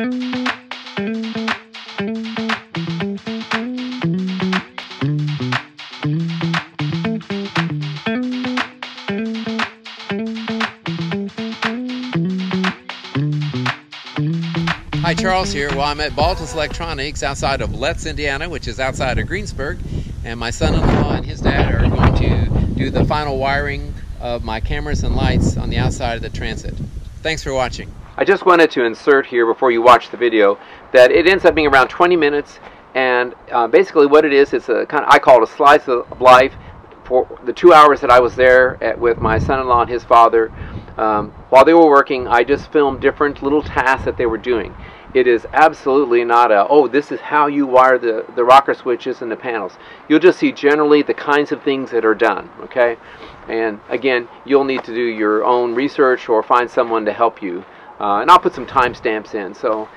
Hi, Charles here. Well, I'm at Baltus Electronics outside of Letts, Indiana, which is outside of Greensburg, and my son-in-law and his dad are going to do the final wiring of my cameras and lights on the outside of the Transit. Thanks for watching. I just wanted to insert here before you watch the video that it ends up being around 20 minutes, and basically what it is, it's a kind of, I call it a slice of life for the 2 hours that I was there with my son-in-law and his father. While they were working, I just filmed different little tasks that they were doing. It is absolutely not a, oh, this is how you wire the rocker switches and the panels. You'll just see generally the kinds of things that are done, okay? And again, you'll need to do your own research or find someone to help you. And I'll put some timestamps in. So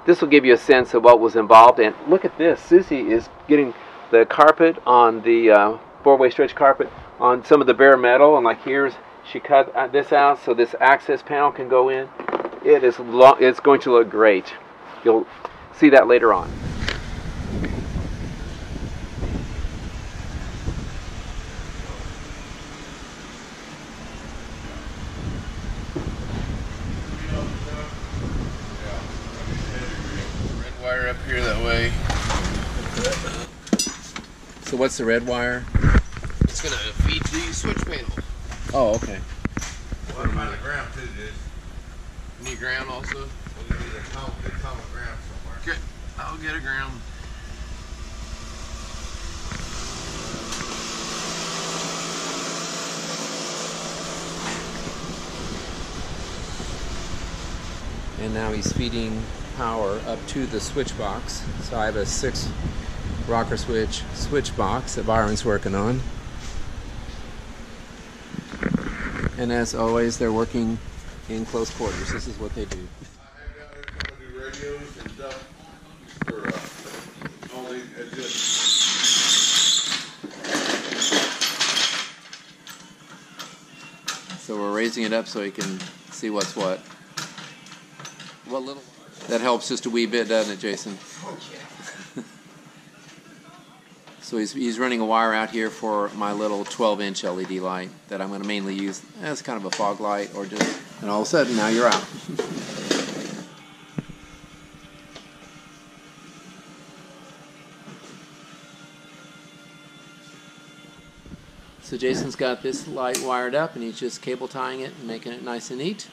this will give you a sense of what was involved. And look at this. Susie is getting the carpet on the four-way stretch carpet on some of the bare metal. And like here's, she cut this out so this access panel can go in. It's going to look great. You'll see that later on. Red wire up here that way. So what's the red wire? It's going to feed the switch panel. Oh, okay. What about the ground too, dude? Need ground also? Well, you need a common ground somewhere. Okay, I'll get a ground. And now he's feeding power up to the switch box. So I have a 6 rocker switch box that Byron's working on. And as always, they're working in close quarters. This is what they do. I have radios and stuff for only just. So we're raising it up so you can see what's what. What little? That helps just a wee bit, doesn't it, Jason? Oh, yeah. So he's running a wire out here for my little 12-inch LED light that I'm going to mainly use as kind of a fog light, or just, and all of a sudden now you're out. So Jason's got this light wired up and he's just cable tying it and making it nice and neat.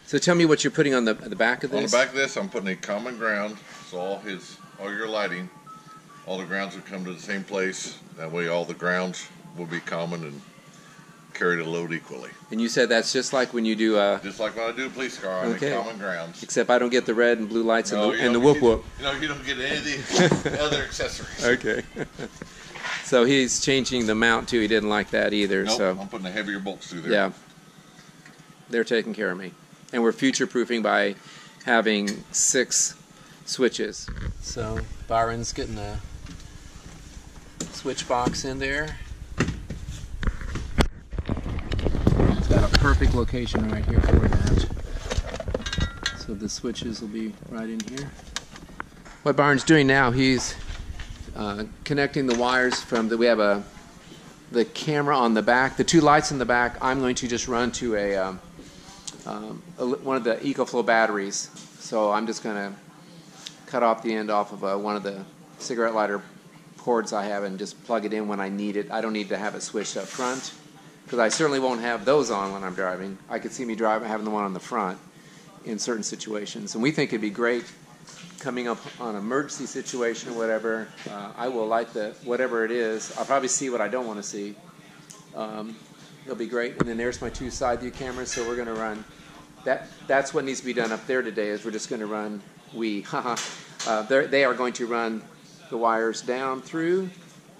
So tell me what you're putting on the back of this. On the back of this, I'm putting a common ground, so all your lighting, all the grounds will come to the same place. That way all the grounds will be common and carry the load equally. And you said that's just like when you do just like when I do a police car on the common grounds. Except I don't get the red and blue lights and the whoop whoop. You know, you don't get any of the other accessories. Okay. So he's changing the mount too. He didn't like that either. Nope, so I'm putting the heavier bolts through there. Yeah. They're taking care of me. And we're future-proofing by having 6 switches. So Byron's getting a switch box in there. It's got a perfect location right here for that. So the switches will be right in here. What Byron's doing now, he's connecting the wires from we have the camera on the back, the 2 lights in the back. I'm going to just run to one of the Ecoflow batteries. So I'm just going to cut off the end off of one of the cigarette lighter cords I have and just plug it in when I need it. I don't need to have it switched up front because I certainly won't have those on when I'm driving. I could see me having the one on the front in certain situations. And we think it'd be great coming up on an emergency situation or whatever. I will light whatever it is. I'll probably see what I don't want to see. It'll be great. And then there's my 2 side view cameras. So we're going to run. That's what needs to be done up there today. Is we're just going to run. They are going to run the wires down through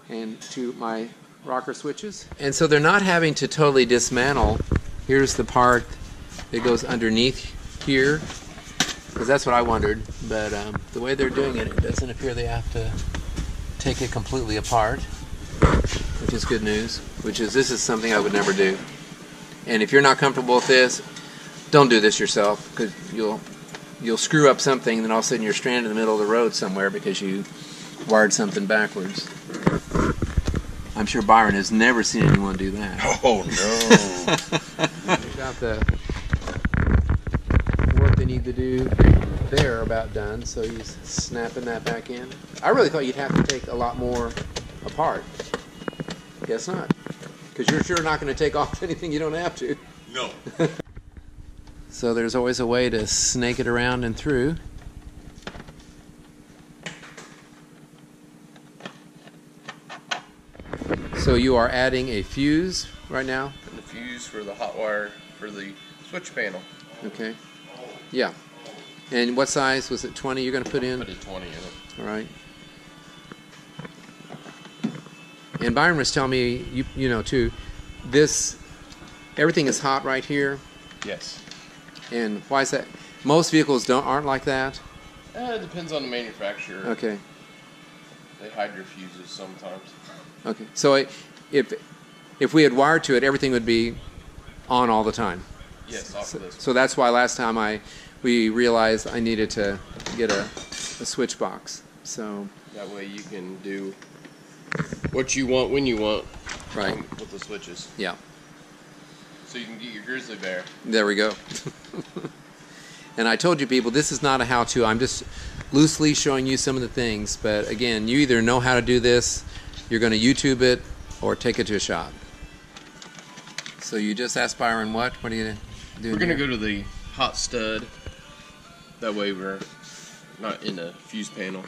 and to my rocker switches. And so they're not having to totally dismantle. Here's the part that goes underneath here, because that's what I wondered. But the way they're doing it, it doesn't appear they have to take it completely apart, which is good news. This is something I would never do. And if you're not comfortable with this, Don't do this yourself, because you'll screw up something, and then all of a sudden you're stranded in the middle of the road somewhere because you wired something backwards. I'm sure Byron has never seen anyone do that. Oh no! They've got the work they need to do there about done, so he's snapping that back in. I really thought you'd have to take a lot more apart. Guess not, because you're sure not going to take off anything you don't have to. No. So there's always a way to snake it around and through. So you are adding a fuse right now? And the fuse for the hot wire for the switch panel. Okay. Yeah. And what size was it? 20 you're going to put in? Put a 20 in it. All right. And Byron was telling me, you know too, everything is hot right here. Yes. And why is that? Most vehicles aren't like that. It depends on the manufacturer. Okay. They hide your fuses sometimes. Okay. So if we had wired to it, everything would be on all the time. Yes, off of this. So that's why last time we realized I needed to get a switch box. So that way you can do what you want when you want. Right. With the switches. Yeah. So you can get your grizzly bear. There we go. And I told you people, this is not a how-to. I'm just loosely showing you some of the things. But again, you either know how to do this, you're going to YouTube it, or take it to a shop. So you just asked Byron what? What are you doing? We're going to go to the hot stud. That way we're not in a fuse panel.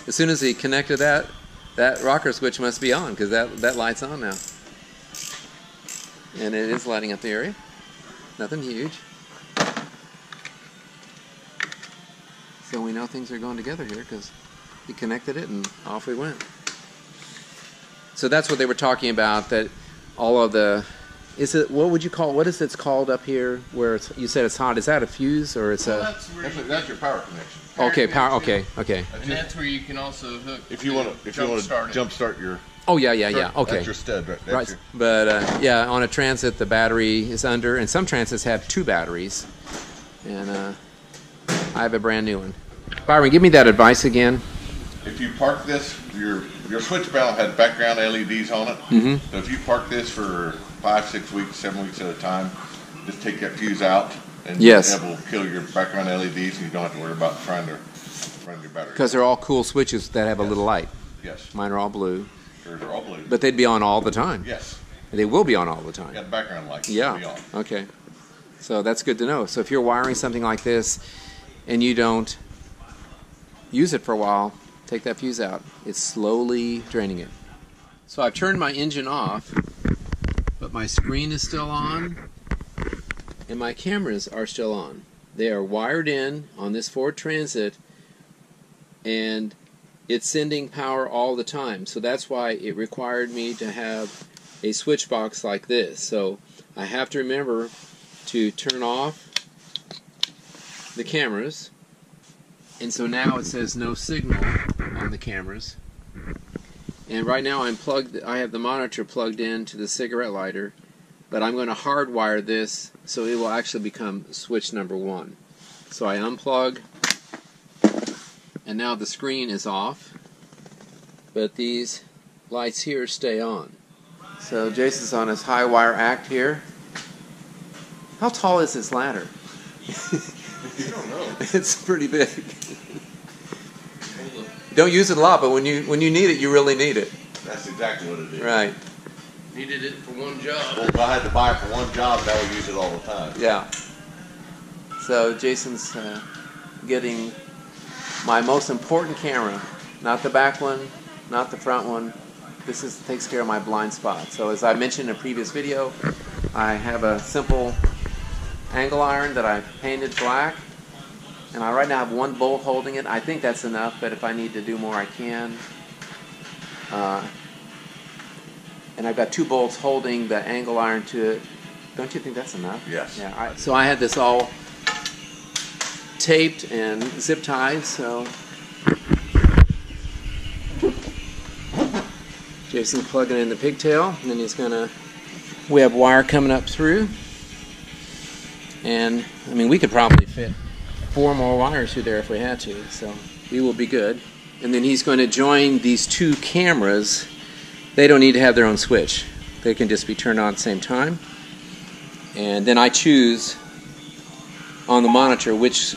As soon as he connected that rocker switch must be on, because that light's on now. And it is lighting up the area. Nothing huge. So we know things are going together here, because he connected it and off we went. So that's what they were talking about, that all of the... what is it called up here where you said it's hot? Is that a fuse or it's That's your power connection. Okay, power. Okay. And that's where you can also hook. If you want to jump start your. Oh yeah. Okay. That's your stud, right? Right. But yeah, on a Transit the battery is under, and some Transits have 2 batteries, and I have a brand new one. Byron, give me that advice again. If you park this, your switch panel had background LEDs on it. Mm-hmm. So if you park this for 5, 6 weeks, 7 weeks at a time, just take that fuse out, and yes, that will kill your background LEDs, and you don't have to worry about trying to run your battery. Because they're all cool switches that have a little light. Yes. Mine are all blue. Yours are all blue. But they'd be on all the time. Yes. They will be on all the time. Yeah, the background lights. Yeah. Will be on. Okay. So that's good to know. So if you're wiring something like this and you don't use it for a while, take that fuse out. It's slowly draining it. So I've turned my engine off, but my screen is still on and my cameras are still on. They are wired in on this Ford Transit, and it's sending power all the time. So that's why it required me to have a switch box like this. So I have to remember to turn off the cameras, and so now it says no signal on the cameras. And right now I have the monitor plugged into the cigarette lighter, but I'm going to hardwire this so it will actually become switch number 1. So I unplug, and now the screen is off, but these lights here stay on. So Jason's on his high wire act here. How tall is this ladder? You don't know. It's pretty big. Don't use it a lot, but when you need it, you really need it. That's exactly what it is. Right. Needed it for one job. Well, if I had to buy it for one job, I would use it all the time. Yeah. So Jason's getting my most important camera, not the back one, not the front one. This takes care of my blind spot. So as I mentioned in a previous video, I have a simple angle iron that I painted black, and I right now have 1 bolt holding it. I think that's enough, but if I need to do more, I can. And I've got 2 bolts holding the angle iron to it. Don't you think that's enough? Yes. Yeah. So I had this all taped and zip tied, so Jason's plugging in the pigtail, and then he's gonna. We have wire coming up through, and I mean we could probably fit 4 more wires through there if we had to, so we will be good. And then he's going to join these 2 cameras. They don't need to have their own switch. They can just be turned on at the same time. And then I choose on the monitor which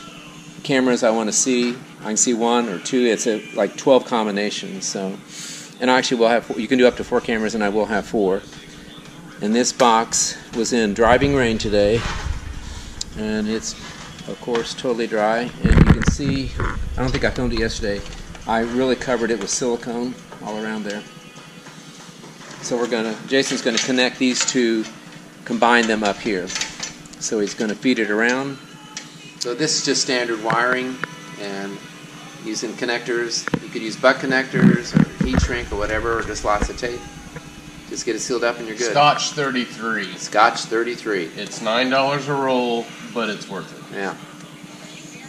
cameras I want to see. I can see 1 or 2. It's like 12 combinations. So, and I actually will have. You can do up to 4 cameras, and I will have 4. And this box was in driving rain today, and it's of course totally dry. And you can see. I don't think I filmed it yesterday. I really covered it with silicone all around there. So Jason's gonna connect these 2, combine them up here. So he's gonna feed it around. So this is just standard wiring, and using connectors. You could use butt connectors or heat shrink or whatever, or just lots of tape. Just get it sealed up and you're good. Scotch 33. Scotch 33. It's $9 a roll, but it's worth it. Yeah.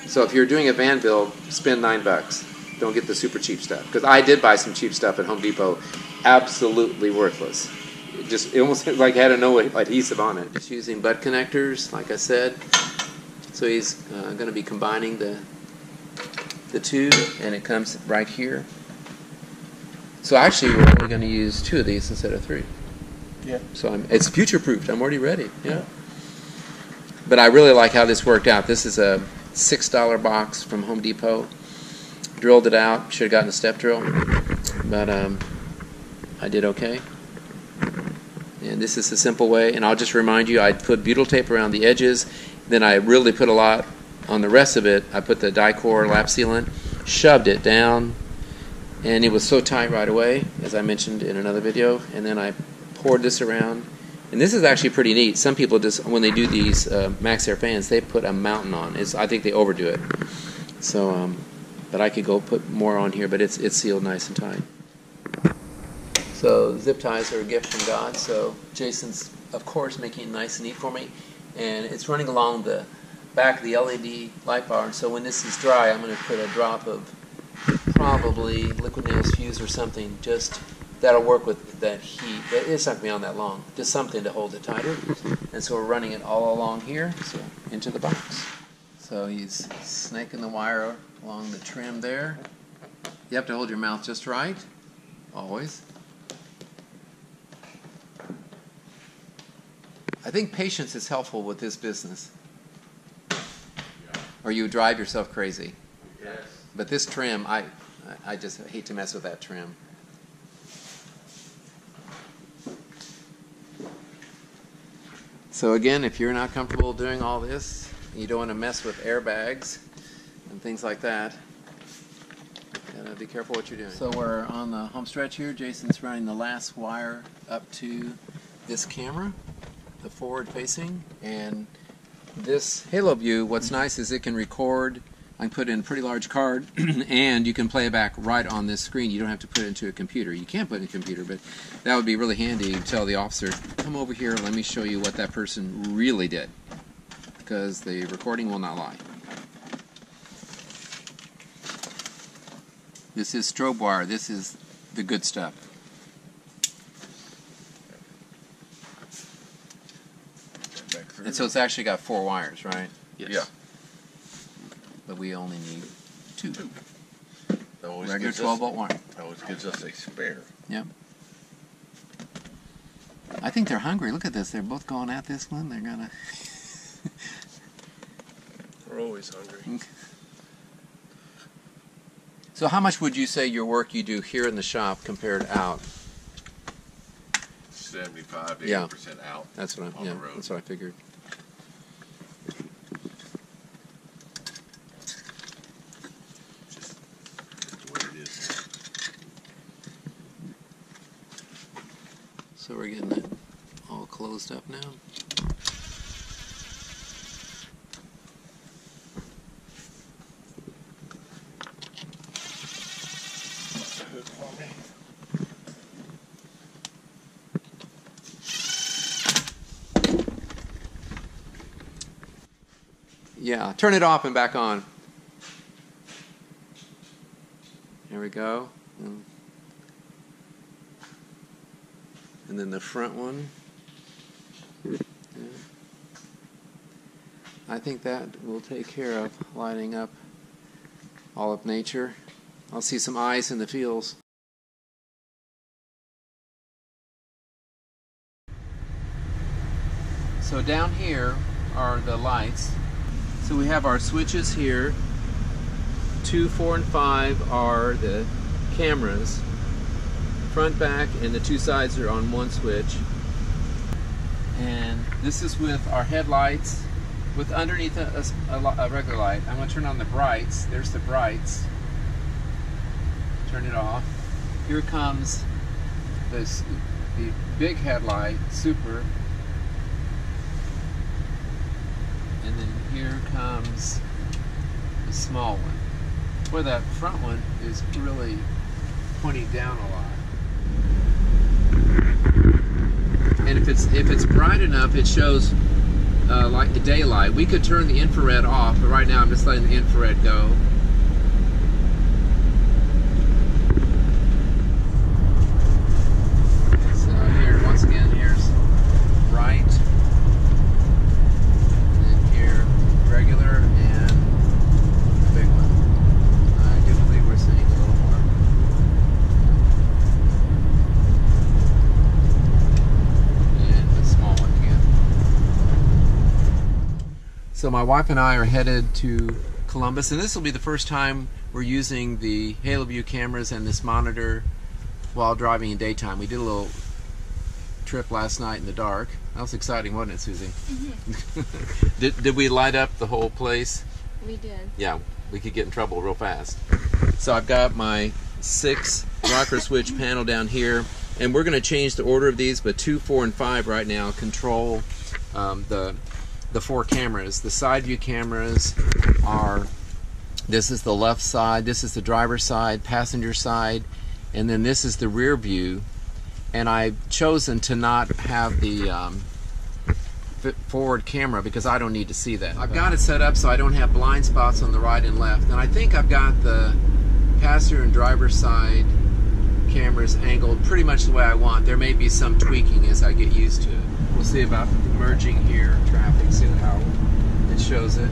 So if you're doing a van build, spend $9. Don't get the super cheap stuff. Because I did buy some cheap stuff at Home Depot. Absolutely worthless. It almost like had no adhesive on it. Just using butt connectors, like I said. So he's going to be combining the 2, and it comes right here. So actually, we're only going to use 2 of these instead of 3. Yeah. So it's future-proofed. I'm already ready. Yeah. But I really like how this worked out. This is a $6 box from Home Depot. Drilled it out. Should have gotten a step drill, but I did okay. And this is a simple way. And I'll just remind you, I put butyl tape around the edges. Then I really put a lot on the rest of it. I put the Dicor lap sealant, shoved it down, and it was so tight right away, as I mentioned in another video. And then I poured this around. And this is actually pretty neat. Some people just, when they do these Max Air fans, they put a mountain on. I think they overdo it. So, but I could go put more on here, but it's sealed nice and tight. So zip ties are a gift from God. So Jason's, of course, making it nice and neat for me. And it's running along the back of the LED light bar. And so when this is dry, I'm going to put a drop of probably liquid nails fuse or something. Just that'll work with that heat. It's not going to be on that long. Just something to hold it tighter. And so we're running it all along here, so into the box. So he's snaking the wire along the trim there. You have to hold your mouth just right, always. I think patience is helpful with this business. Or you drive yourself crazy. Yes. But this trim, I just hate to mess with that trim. So again, if you're not comfortable doing all this, you don't want to mess with airbags and things like that, be careful what you're doing. So we're on the home stretch here. Jason's running the last wire up to this camera, the forward facing, and this Haloview, what's nice is it can record. I can put in a pretty large card and you can play it back right on this screen. You don't have to put it into a computer. You can put it in a computer, but that would be really handy to tell the officer, come over here, let me show you what that person really did, because the recording will not lie. This is strobe wire. This is the good stuff. And so it's actually got 4 wires, right? Yes. Yeah. But we only need 2. Always regular 12-volt wire. Always gives us a spare. Yep. I think they're hungry. Look at this. They're both going at this one. They're gonna. We're always hungry. So how much would you say your work you do here in the shop compared out? 75 to 80% out. That's what on the road. That's what I figured. Just the way it is. So we're getting it all closed up now. Yeah, turn it off and back on. There we go. And then the front one. Yeah. I think that will take care of lighting up all of nature. I'll see some eyes in the fields. So down here are the lights. So we have our switches here. 2, 4, and 5 are the cameras. Front, back, and the 2 sides are on one switch. And this is with our headlights, with underneath a regular light. I'm going to turn on the brights. There's the brights. Turn it off. Here comes the big headlight, super. And then here comes the small one. Boy, that front one is really pointing down a lot. And if it's bright enough, it shows like the daylight. We could turn the infrared off, but right now I'm just letting the infrared go. So here, once again, here's bright, and then here regular, and the big one. I do believe we're seeing a little more. And the small one again. So my wife and I are headed to Columbus, and this will be the first time we're using the Haloview cameras and this monitor while driving in daytime. We did a little trip last night in the dark. That was exciting, wasn't it, Susie? Mm-hmm. Did we light up the whole place? We did. Yeah, we could get in trouble real fast. So I've got my 6 rocker switch panel down here, and we're going to change the order of these, but 2, 4, and 5 right now control the 4 cameras. The side view cameras are, this is the left side, this is the driver's side, passenger side, and then this is the rear view. And I've chosen to not have the forward camera because I don't need to see that. I've got it set up so I don't have blind spots on the right and left. And I think I've got the passenger and driver's side cameras angled pretty much the way I want. There may be some tweaking as I get used to it. We'll see about merging here, traffic, see how it shows it.